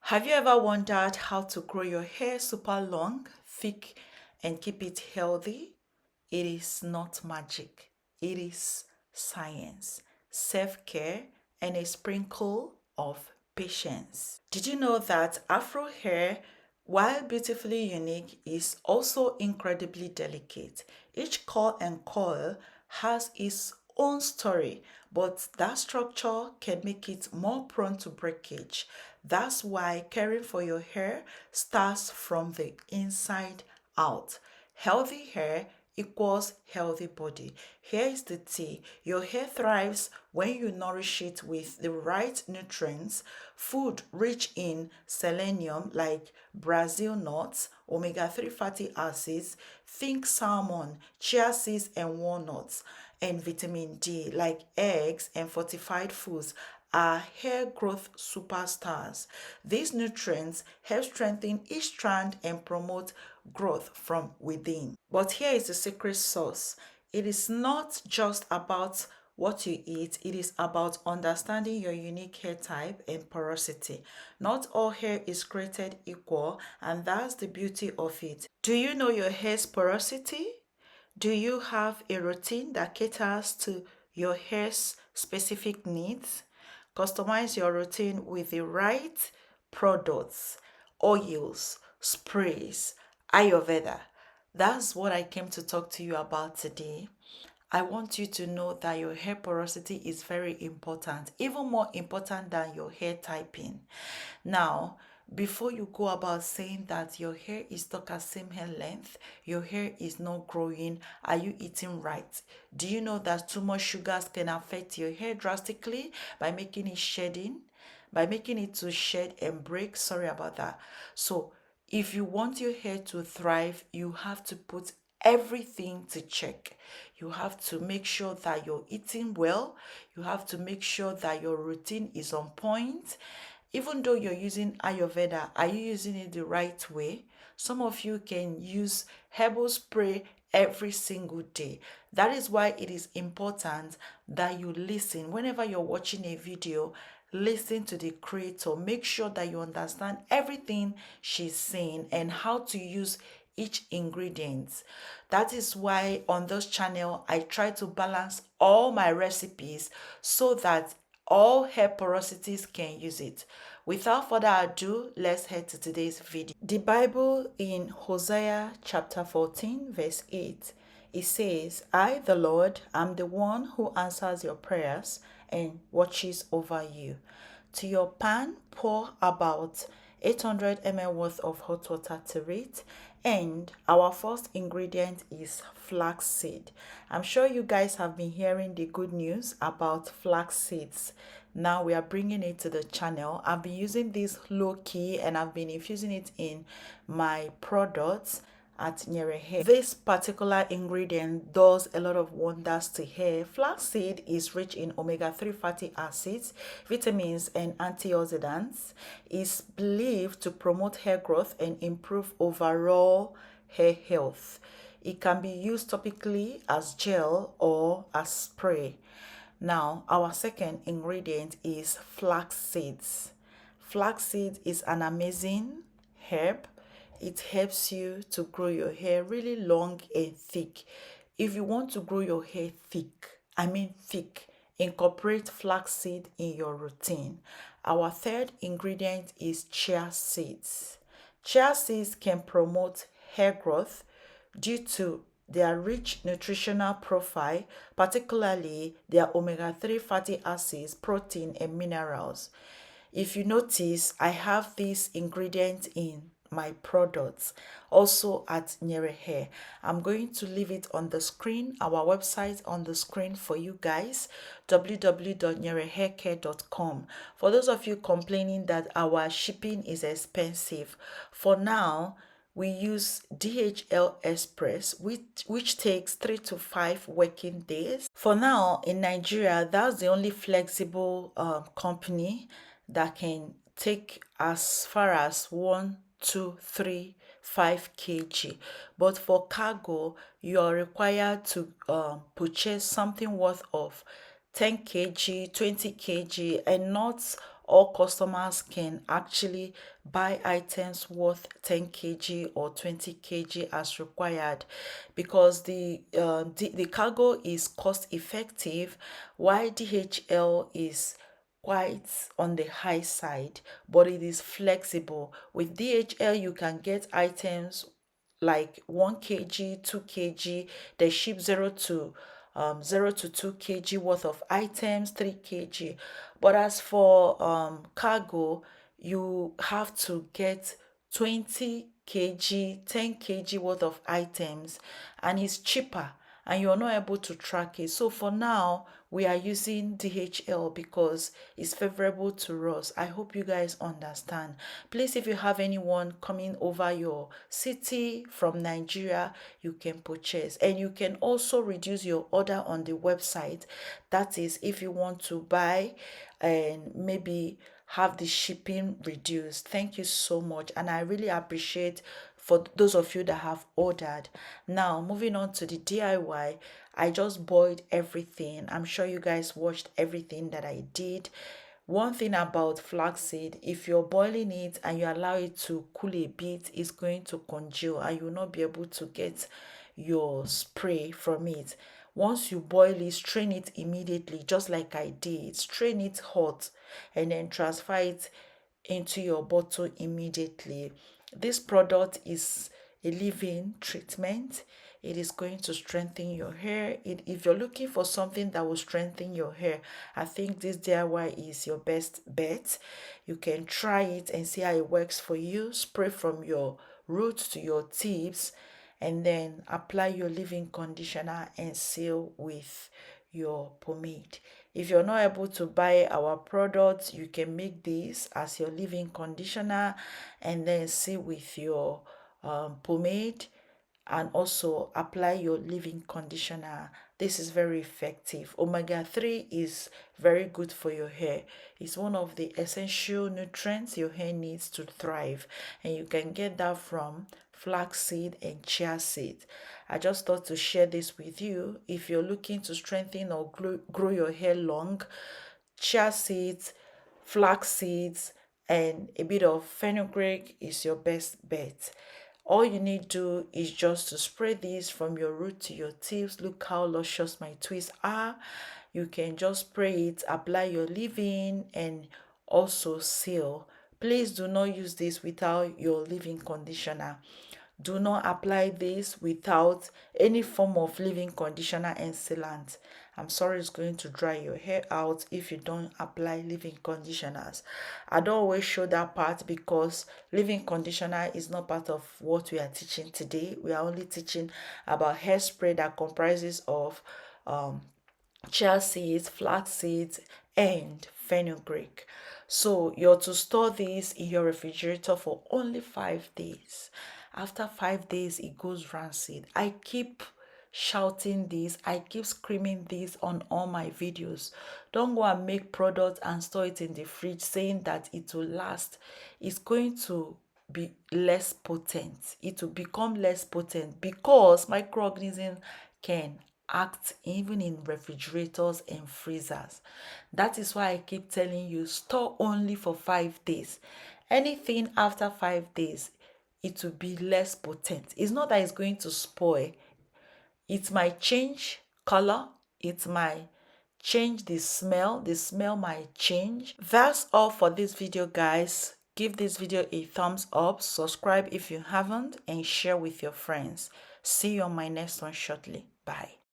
Have you ever wondered how to grow your hair super long, thick, and keep it healthy? It is not magic, it is science, self care, and a sprinkle of patience. Did you know that Afro hair, while beautifully unique, is also incredibly delicate? Each curl and coil has its own story, but that structure can make it more prone to breakage. That's why caring for your hair starts from the inside out. Healthy hair equals healthy body. Here is the tea. Your hair thrives when you nourish it with the right nutrients, food rich in selenium like Brazil nuts, omega-3 fatty acids, think salmon, chia seeds and walnuts, and vitamin D like eggs and fortified foods are hair growth superstars. These nutrients help strengthen each strand and promote growth from within. But here is the secret sauce. It is not just about what you eat, it is about understanding your unique hair type and porosity. Not all hair is created equal, and that's the beauty of it. Do you know your hair's porosity? Do you have a routine that caters to your hair's specific needs? Customize your routine with the right products, oils, sprays, Ayurveda. That's what I came to talk to you about today. I want you to know that your hair porosity is very important, even more important than your hair typing. Now, before you go about saying that your hair is stuck at same hair length, your hair is not growing, are you eating right? Do you know that too much sugars can affect your hair drastically by making it shedding? By making it to shed and break? Sorry about that. So, if you want your hair to thrive, you have to put everything to check. You have to make sure that you're eating well. You have to make sure that your routine is on point. Even though you're using Ayurveda, are you using it the right way? Some of you can use herbal spray every single day. That is why it is important that you listen. Whenever you're watching a video, listen to the creator. Make sure that you understand everything she's saying and how to use each ingredient. That is why on this channel I try to balance all my recipes so that all hair porosities can use it. Without further ado, let's head to today's video. The Bible in Hosea chapter 14 verse 8, it says, I, the Lord, am the one who answers your prayers and watches over you. To your pan, pour about 800 ml worth of hot water to it. And our first ingredient is flax seed. I'm sure you guys have been hearing the good news about flax seeds. Now we are bringing it to the channel. I've been using this low key and I've been infusing it in my products at Nyere Hair. This particular ingredient does a lot of wonders to hair. Flaxseed is rich in omega-3 fatty acids, vitamins, and antioxidants. It's believed to promote hair growth and improve overall hair health. It can be used topically as gel or as spray. Now, our second ingredient is flax seeds. Flax seed is an amazing herb. It helps you to grow your hair really long and thick. If you want to grow your hair thick, incorporate flaxseed in your routine. Our third ingredient is chia seeds. Chia seeds can promote hair growth due to their rich nutritional profile, particularly their omega-3 fatty acids, protein, and minerals. If you notice, I have this ingredient in my products also at Nyere Hair. I'm going to leave it on the screen, our website on the screen for you guys, www.nyerehaircare.com. For those of you complaining that our shipping is expensive, for now we use DHL Express, which takes 3 to 5 working days. For now, in Nigeria, that's the only flexible company that can take as far as 1, 2, 3, 5 kg. But for cargo, you are required to purchase something worth of 10 kg, 20 kg, and not all customers can actually buy items worth 10 kg or 20 kg as required, because the cargo is cost effective, while DHL is quite on the high side, but it is flexible. With DHL, you can get items like 1 kg, 2 kg. They ship 0 to 2 kg worth of items, 3 kg. But as for cargo, you have to get 20 kg, 10 kg worth of items, and it's cheaper, and you're not able to track it. So for now, we are using DHL because it's favorable to us. I hope you guys understand. Please, if you have anyone coming over your city from Nigeria, you can purchase, and you can also reduce your order on the website. That is, if you want to buy and maybe have the shipping reduced. Thank you so much, and I really appreciate for those of you that have ordered. Now, moving on to the DIY, I just boiled everything. I'm sure you guys watched everything that I did. One thing about flaxseed, if you're boiling it and you allow it to cool a bit, it's going to congeal and you will not be able to get your spray from it. Once you boil it, strain it immediately, just like I did. Strain it hot and then transfer it into your bottle immediately. This product is a leave-in treatment. It is going to strengthen your hair. If you're looking for something that will strengthen your hair, I think this DIY is your best bet. You can try it and see how it works for you. Spray from your roots to your tips, and then apply your leave-in conditioner and seal with your pomade. If you're not able to buy our products, you can make this as your leave-in conditioner and then seal with your pomade, and also apply your leave-in conditioner. This is very effective. Omega-3 is very good for your hair. It's one of the essential nutrients your hair needs to thrive, and you can get that from flaxseed and chia seed. I just thought to share this with you. If you're looking to strengthen or grow your hair long, chia seeds, flax seeds, and a bit of fenugreek is your best bet. All you need to do is just to spray this from your root to your tips. Look how luscious my twists are. You can just spray it, apply your leave-in, and also seal. Please do not use this without your leave-in conditioner. Do not apply this without any form of leave-in conditioner and sealant. I'm sorry, it's going to dry your hair out if you don't apply leave-in conditioners. I don't always show that part because leave-in conditioner is not part of what we are teaching today. We are only teaching about hairspray that comprises of chia seeds, flax seeds, and fenugreek. So you're to store this in your refrigerator for only 5 days. After 5 days, it goes rancid. I keep shouting this, I keep screaming this on all my videos. Don't go and make products and store it in the fridge saying that it will last. It's going to be less potent. It will become less potent because microorganisms can act even in refrigerators and freezers. That is why I keep telling you, store only for 5 days. Anything after 5 days, it will be less potent. It's not that it's going to spoil. It might change color. It might change the smell. The smell might change. That's all for this video, guys. Give this video a thumbs up, subscribe if you haven't, and share with your friends. See you on my next one shortly. Bye.